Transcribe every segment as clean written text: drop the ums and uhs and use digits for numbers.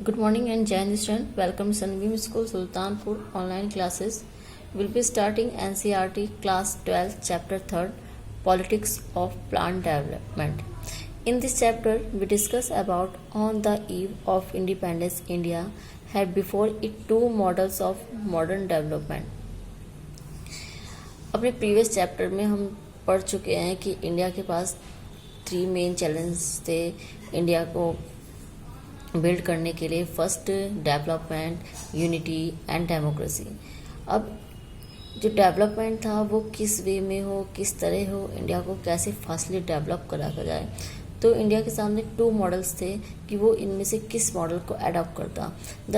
Good morning and Jai Hind student. Welcome to Sunbeam School Sultanpur online classes. We'll be starting NCERT class 12 chapter 3 Politics of Plant Development. In this chapter we discuss about on the eve of independence India had before it two models of modern development. अपने previous chapter में हम पढ़ चुके हैं कि India के पास 3 main challenge थे India को बिल्ड करने के लिए। First, development, unity and democracy. अब जो डेवलपमेंट था वो किस वे में हो, किस तरह हो, इंडिया को कैसे फास्टली डेवलप करा जाए। तो इंडिया के सामने 2 मॉडल्स थे कि वो इनमें से किस मॉडल को अडॉप्ट करता। The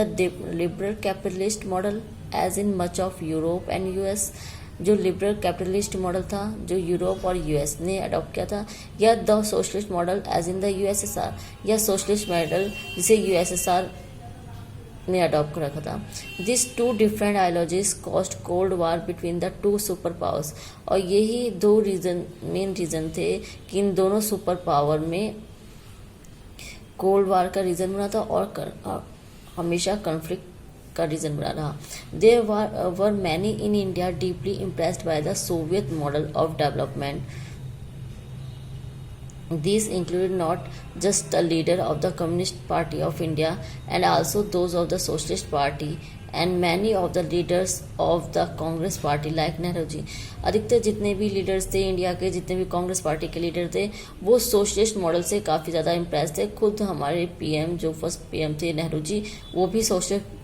liberal capitalist model as in much of Europe and US, जो लिबरल कैपिटलिस्ट मॉडल था जो यूरोप और यूएस ने अडॉप्ट किया था, या the socialist model as in the USSR, या सोशलिस्ट मॉडल जिसे यूएसएसआर ने अडॉप्ट कर रखा था। This 2 different ideologies cost cold war between the 2 super powers. और यही 2 मेन रीजन थे कि इन दोनों सुपर पावर में कोल्ड वार का रीजन बना था और हमेशा कॉन्फ्लिक्ट का रीजन बना रहा। There were many in India deeply impressed by the Soviet model of development. These included not just the leader of the Communist Party of India and also those of the Socialist Party and many of the leaders of the Congress Party like Nehru ji. अधिकतर जितने भी leaders थे India के, जितने भी Congress party के leader थे, वो सोशलिस्ट मॉडल से काफ़ी ज़्यादा इम्प्रेस थे। खुद हमारे पीएम जो फर्स्ट पीएम थे नेहरू जी, वो भी सोशलिस्ट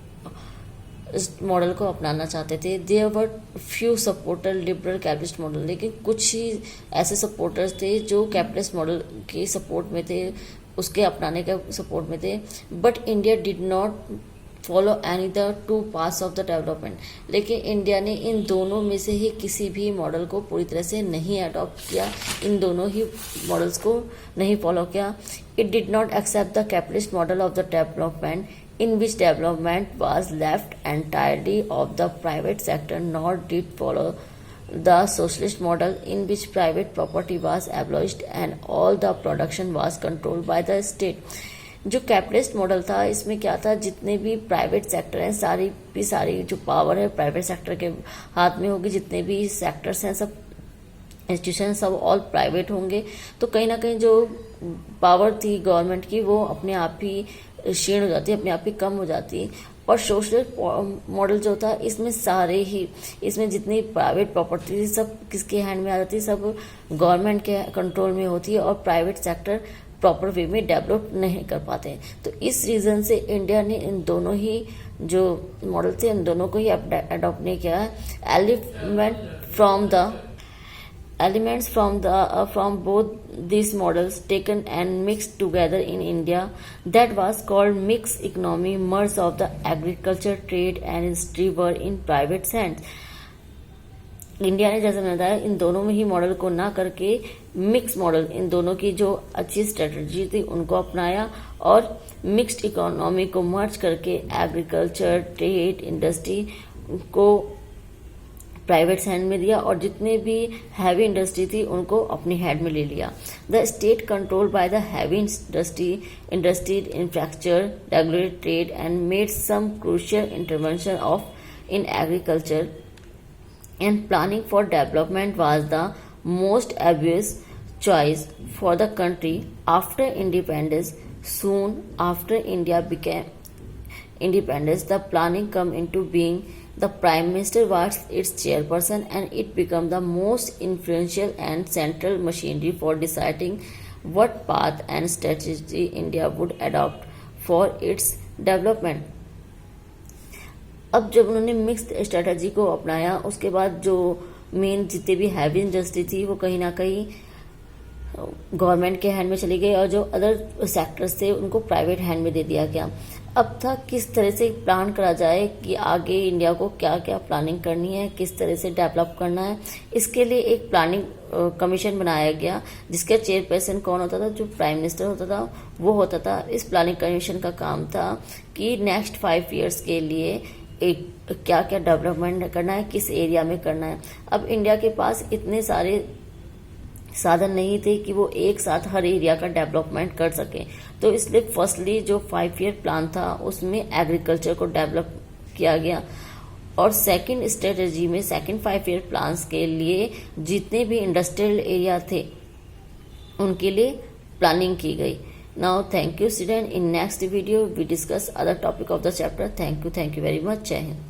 इस मॉडल को अपनाना चाहते थे। There were few supporter liberal capitalist model, लेकिन कुछ ही ऐसे सपोर्टर्स थे जो कैपिटलिस्ट मॉडल के सपोर्ट में थे, उसके अपनाने के सपोर्ट में थे। But India did not follow any the 2 paths of the development, लेकिन इंडिया ने इन दोनों में से ही किसी भी मॉडल को पूरी तरह से नहीं अडॉप्ट किया, इन दोनों ही मॉडल्स को नहीं फॉलो किया। It did not accept the capitalist model of the development in which development was left entirely of the private sector, nor did follow the socialist model in which private property was abolished and all the production was controlled by the state. जो capitalist model था इसमें क्या था, जितने भी private sector हैं सारी जो पावर है प्राइवेट सेक्टर के हाथ में होगी, जितने भी सेक्टर्स हैं सब इंस्टीट्यूशन सब ऑल प्राइवेट होंगे। तो कहीं ना कहीं जो पावर थी गवर्नमेंट की वो अपने आप ही क्षीण हो जाती, अपने आप ही कम हो जाती। और सोशलिस्ट मॉडल जो था इसमें जितनी प्राइवेट प्रॉपर्टी थी सब किसके हैंड में आ जाती, सब गवर्नमेंट के कंट्रोल में होती है और प्राइवेट सेक्टर प्रॉपर वे में डेवलप नहीं कर पाते। तो इस रीजन से इंडिया ने इन दोनों ही जो मॉडल थे इन दोनों को ही अडॉप्ट नहीं किया है। Elements from both these models taken and mixed together in India, that was called mixed economy, merge of the agriculture, trade and industry were in private hands. India ने जैसे मैंने बताया इन दोनों में ही मॉडल को ना करके मिक्स मॉडल, इन दोनों की जो अच्छी स्ट्रेटजी थी उनको अपनाया और मिक्स्ड इकोनॉमी को मर्ज करके एग्रीकल्चर, ट्रेड, इंडस्ट्री को प्राइवेट हैंड में दिया और जितने भी हैवी इंडस्ट्री थी उनको अपने हैंड में ले लिया। The state control by the heavy industry infrastructure, regulated trade and made some crucial intervention of in agriculture and planning for development was the most obvious choice for the country after independence. Soon after India became independence, the planning come into being. The Prime Minister was its chairperson and it became the most influential and central machinery for deciding what path and strategy India would adopt for its development. अब जब उन्होंने mixed strategy को अपनाया उसके बाद जो main जितने भी हैवी इंडस्ट्री थी वो कहीं ना कहीं गवर्नमेंट के हैंड में चली गई और जो अदर सेक्टर्स थे उनको प्राइवेट हैंड में दे दिया गया। अब था किस तरह से प्लान करा जाए कि आगे इंडिया को क्या क्या प्लानिंग करनी है, किस तरह से डेवलप करना है। इसके लिए एक प्लानिंग कमीशन बनाया गया जिसका चेयरपर्सन कौन होता था, जो प्राइम मिनिस्टर होता था वो होता था। इस प्लानिंग कमीशन का काम था कि नेक्स्ट 5 ईयर्स के लिए एक क्या क्या डेवलपमेंट करना है, किस एरिया में करना है। अब इंडिया के पास इतने सारे साधन नहीं थे कि वो एक साथ हर एरिया का डेवलपमेंट कर सकें। तो इसलिए फर्स्टली जो 5 ईयर प्लान था उसमें एग्रीकल्चर को डेवलप किया गया, और सेकंड स्ट्रेटजी में सेकंड 5 ईयर प्लान्स के लिए जितने भी इंडस्ट्रियल एरिया थे उनके लिए प्लानिंग की गई। Now thank you student, in next video we discuss other topic of the chapter. Thank you very much. जय हिंद।